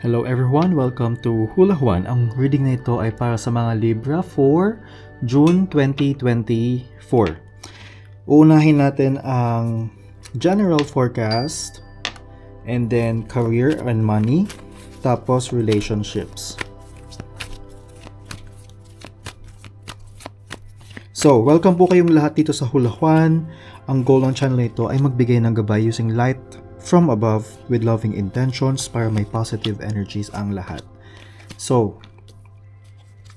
Hello everyone, welcome to Hula Juan. Ang reading na ito ay para sa mga Libra for June 2024. Uunahin natin ang general forecast, and then career and money, tapos relationships. So, welcome po kayong lahat dito sa Hula Juan. Ang goal ng channel nito ay magbigay ng gabay using light from above with loving intentions para may positive energies ang lahat. So,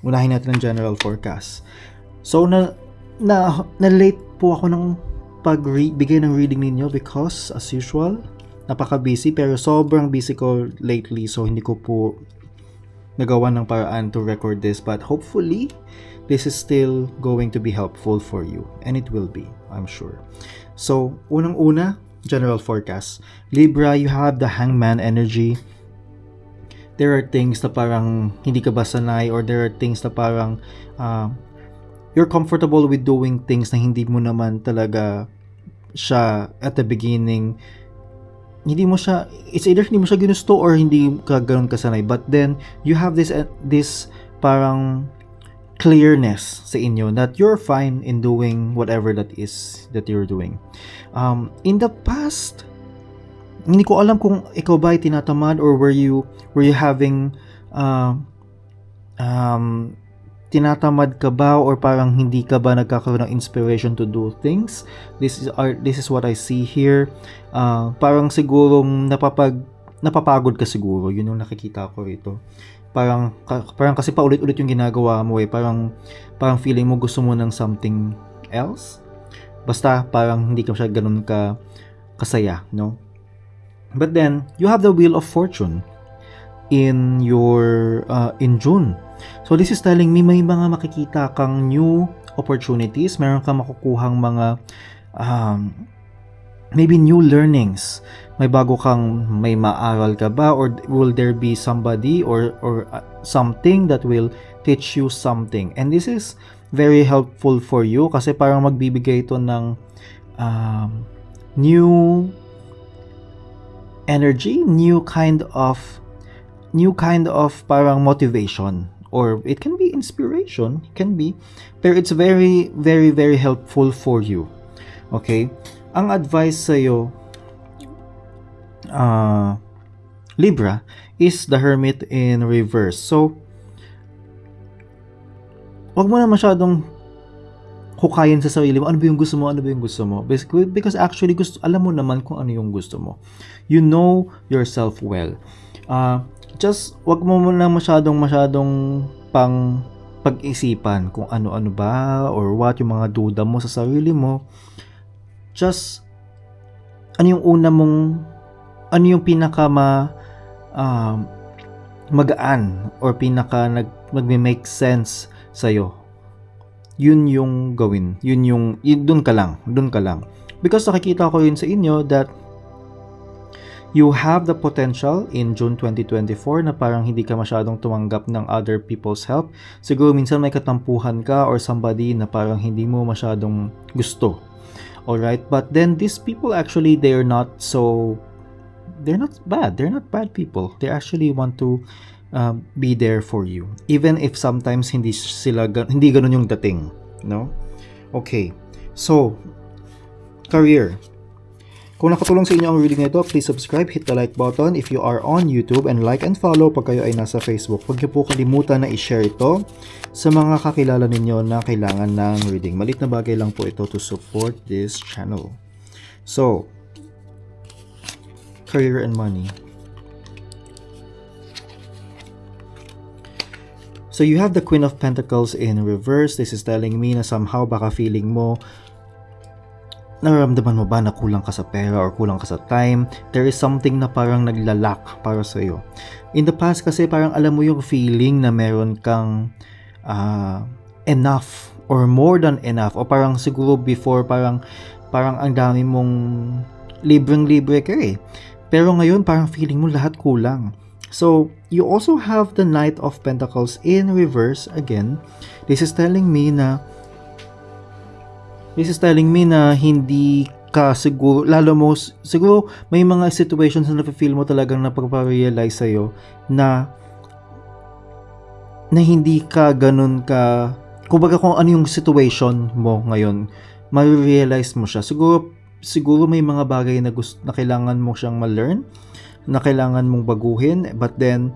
unahin natin ang general forecast. So, na-late po ako ng pagbigay ng reading ninyo because, as usual, napaka-busy pero sobrang busy ko lately, so hindi ko po nagawa ng paraan to record this, but hopefully, this is still going to be helpful for you, and it will be, I'm sure. So, unang-una, general forecast. Libra, you have the hangman energy. There are things na parang hindi ka ba sanay, or there are things na parang you're comfortable with doing things na hindi mo naman talaga siya at the beginning. It's either hindi mo siya ginusto or hindi ka ganun kasanay. But then, you have this parang clearness sa inyo that you're fine in doing whatever that is that you're doing. In the past, hindi ko alam kung ikaw ba ay tinatamad or were you having tinatamad ka ba or parang hindi ka ba nagkakaroon ng inspiration to do things. This is what I see here. Parang sigurong napapagod ka siguro. Yun yung nakikita ko rito. Parang kasi paulit-ulit yung ginagawa mo parang feeling mo gusto mo ng something else. Basta parang hindi ka siya ganun kasaya, no? But then you have the wheel of fortune in June. So this is telling me may mga makikita kang new opportunities, meron kang makukuhang mga maybe new learnings. May bago kang may maaral ka ba, or will there be somebody or something that will teach you something? And this is very helpful for you kasi parang magbibigay ito ng new energy, new kind of parang motivation, or it can be inspiration, it can be, pero it's very very very helpful for you. Okay? Ang advice sa'yo, Libra, is the Hermit in reverse. So, wag mo na masyadong hukayin sa sarili mo. Ano ba yung gusto mo? Ano ba yung gusto mo? Basically, because actually, alam mo naman kung ano yung gusto mo. You know yourself well. Just, wag mo na masyadong pang pag-isipan kung ano-ano ba or what yung mga duda mo sa sarili mo. Just, ano yung pinaka magaan or pinaka magme-make sense sa'yo. Yun yung gawin. Doon ka lang. Because nakikita ko yun sa inyo that you have the potential in June 2024 na parang hindi ka masyadong tumanggap ng other people's help. Siguro minsan may katampuhan ka or somebody na parang hindi mo masyadong gusto. Alright, but then these people actually, they're not bad. They're not bad people. They actually want to be there for you, even if sometimes hindi ganun yung dating, no? Okay, so career. Kung nakatulong sa inyo ang reading nito, please subscribe, hit the like button if you are on YouTube, and like and follow pag kayo ay nasa Facebook. Huwag niyo po kalimutan na i-share ito sa mga kakilala ninyo na kailangan ng reading. Maliit na bagay lang po ito to support this channel. So, career and money. So, you have the Queen of Pentacles in reverse. This is telling me na somehow baka feeling mo, nararamdaman mo ba na kulang ka sa pera or kulang ka sa time? There is something na parang naglalak para sa iyo. In the past kasi parang alam mo yung feeling na meron kang enough or more than enough, o parang siguro before parang ang dami mong libreng-libre ka Pero ngayon parang feeling mo lahat kulang. So, you also have the Knight of Pentacles in reverse again. This is telling me na hindi ka siguro, siguro may mga situations na nafe-feel mo talagang napagpa-realize sa'yo na hindi ka ganun ka, kumbaga kung ano yung situation mo ngayon, ma-realize mo siya. Siguro may mga bagay na na kailangan mo siyang ma-learn, na kailangan mong baguhin, but then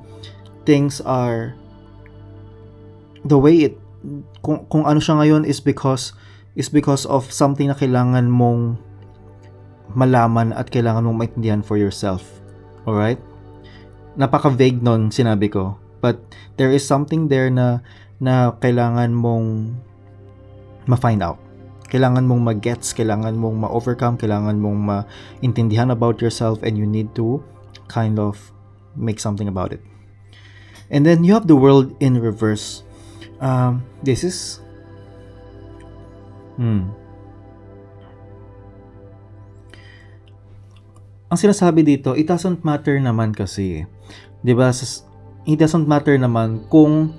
things are the way kung ano siya ngayon is because of something na kailangan mong malaman at kailangan mong maintindihan for yourself. Alright? Napaka-vague nun sinabi ko. But there is something there na kailangan mong ma-find out. Kailangan mong ma-gets, kailangan mong ma-overcome, kailangan mong maintindihan about yourself, and you need to kind of make something about it. And then you have the world in reverse. This is ang sinasabi dito, it doesn't matter naman kasi, 'di ba? It doesn't matter naman kung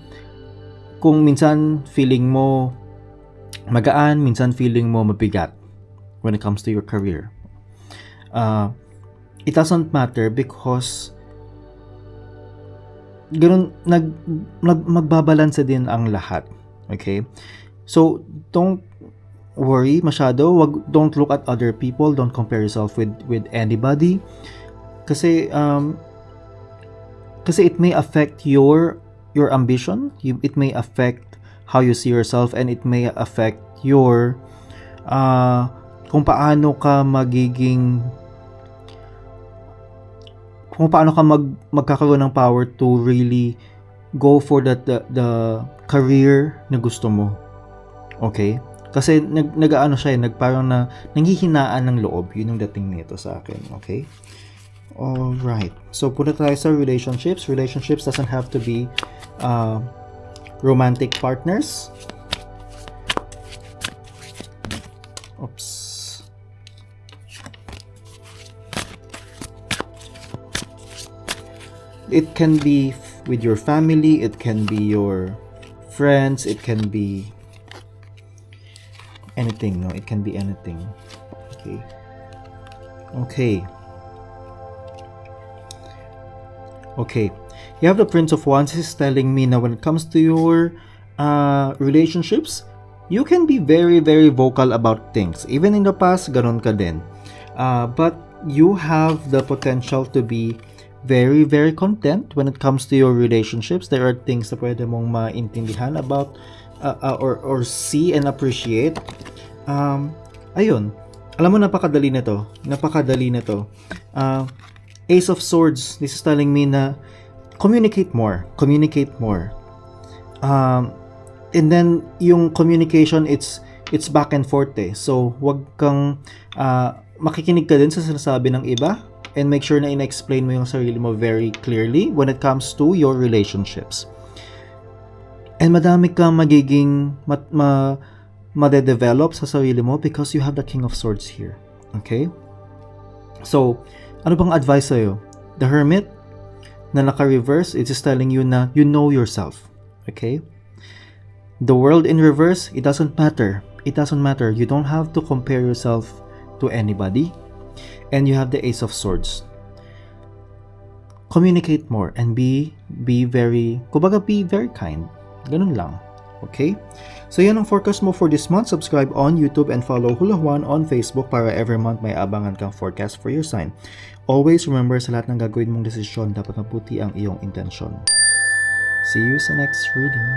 minsan feeling mo magaan, minsan feeling mo mabigat when it comes to your career. It doesn't matter because ganun magbabalanse din ang lahat. Okay? So, don't worry masyado. Don't look at other people. Don't compare yourself with anybody. Kasi it may affect your ambition. It may affect how you see yourself, and it may affect your kung paano ka magkakaroon ng power to really go for the career na gusto mo. Okay? Kasi nag-aano siya, parang nanghihinaan ng loob. Yun yung dating nito sa akin. Okay? Alright. So, punta tayo sa relationships. Relationships doesn't have to be romantic partners. Oops. It can be with your family, it can be your friends, it can be anything, no? It can be anything. Okay. You have the Prince of Wands. This is telling me now when it comes to your relationships, you can be very, very vocal about things. Even in the past, ganun ka din. But you have the potential to be very, very content when it comes to your relationships. There are things na pwede mong maintindihan about or see and appreciate. Ayun. Alam mo, napakadali nito. Ace of Swords. This is telling me na communicate more. And then yung communication, it's back and forth eh. So wag kang makikinig ka din sa sinasabi ng iba, and make sure na ina-explain mo yung sarili mo very clearly when it comes to your relationships. And madami kang magiging madedevelop sa sarili mo because you have the King of Swords here. Okay? So, ano bang advice sa'yo? The Hermit na naka-reverse, it is telling you na you know yourself. Okay? The World in reverse, it doesn't matter. You don't have to compare yourself to anybody. And you have the Ace of Swords. Communicate more and be very kind. Ganun lang. Okay? So yan ang forecast mo for this month. Subscribe on YouTube and follow Hula Juan on Facebook para every month may abangan kang forecast for your sign. Always remember, sa lahat ng gagawin mong desisyon, dapat mabuti ang iyong intensyon. See you sa next reading.